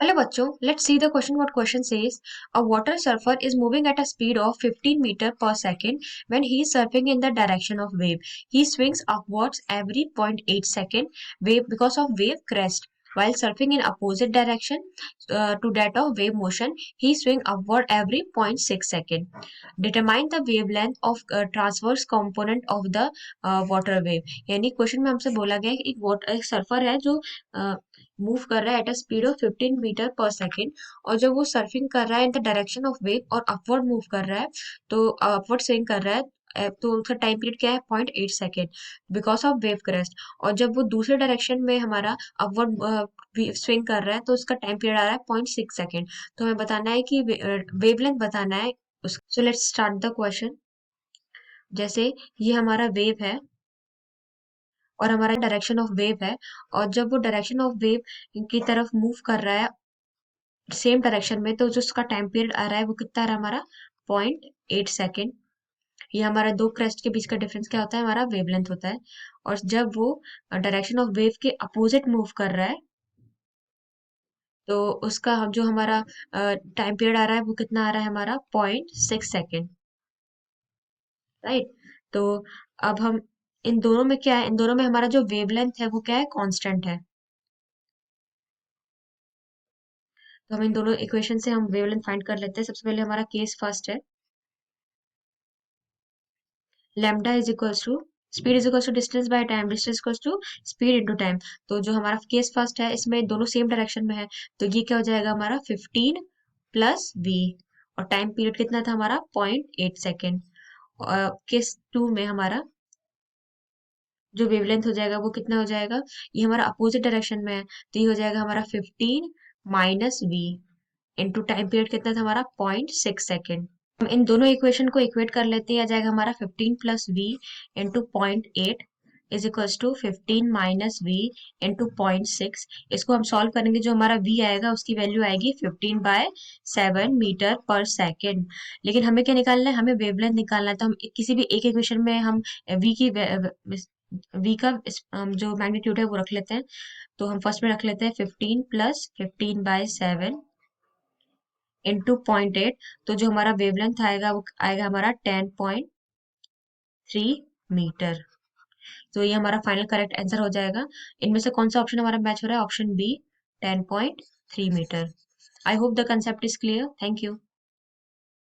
Hello बच्चों, let's see the question. What question says a water surfer is moving at a speed of 15 meter per second when he is surfing in the direction of wave. He swings upwards every 0.8 second wave because of wave crest. While surfing in opposite direction to that of wave motion, he swing upward every zero point 0.6 second. Determine the wavelength of transverse component of the water wave. यानी question में हमसे बोला गया है कि एक surfer है जो मूव कर रहा है at a speed of 15 metre per second, और जब वो सर्फिंग कर रहा है in the direction of wave और अपवर्ड मूव कर रहा है, तो अपवर्ड स्विंग कर रहा है, तो उसका टाइम पीरियड क्या है 0.8 second because of wave crest. और जब वो दूसरे डायरेक्शन में हमारा अपवर्ड स्विंग कर रहा है तो उसका टाइम पीरियड आ रहा है 0.6 सेकेंड। तो हमें बताना है कि वेवलेंथ बताना है। So let's start the question. जैसे ये हमारा वेव है और हमारा डायरेक्शन ऑफ वेव है, और जब वो डायरेक्शन ऑफ वेव की तरफ मूव कर रहा है सेम डायरेक्शन में, तो जो उसका टाइम पीरियड आ रहा है वो कितना आ रहा है हमारा 0.8 सेकेंड। ये हमारा दो क्रेस्ट के बीच का डिफरेंस क्या होता है, हमारा वेवलेंथ होता है। और जब वो डायरेक्शन ऑफ वेव के अपोजिट मूव कर रहा है, तो उसका जो हमारा टाइम पीरियड आ रहा है वो कितना आ रहा है हमारा 0.6 सेकेंड, राइट। तो अब हम इन दोनों में क्या है, इन दोनों में हमारा जो वेवलेंथ है वो क्या है, कांस्टेंट है। तो हम इन दोनों इक्वेशन से हम वेवलेंथ फाइंड कर लेते हैं। सबसे पहले हमारा केस फर्स्ट है, lambda is equals to speed is equals to distance by time, distance equals to speed into time. तो जो हमारा केस फर्स्ट है इसमें दोनों सेम डायरेक्शन में है, तो ये क्या हो जाएगा हमारा 15 प्लस वी, और टाइम पीरियड कितना था हमारा 0.8 सेकेंड। और केस टू में हमारा जो वेवलेंथ हो जाएगा वो कितना हो जाएगा, ये हमारा अपोजिट डायरेक्शन में है, तो ये हो जाएगा हमारा 15 minus V into time period कितना था हमारा 0.6 सेकेंड। हम इन दोनों इक्वेशन को इक्वेट कर लेते हैं, आ जाएगा हमारा 15 plus V into 0.8 is equals to 15 minus V into 0.6। इसको हम सॉल्व करेंगे, जो हमारा v आएगा उसकी वैल्यू आएगी 15/7 मीटर पर सेकेंड। लेकिन हमें क्या निकालना है, हमें वेवलेंथ निकालना है। तो हम किसी भी एक इक्वेशन में हम v की v का जो मैग्नीट्यूड है वो रख लेते हैं। तो हम फर्स्ट में रख लेते हैं 15 प्लस 15/7 इंटू 0.8। तो जो हमारा वेवलेंथ आएगा वो आएगा हमारा 10.3 मीटर। तो ये हमारा फाइनल करेक्ट आंसर हो जाएगा। इनमें से कौन सा ऑप्शन हमारा मैच हो रहा है, option B 10.3 metre. I hope the concept is clear. Thank you.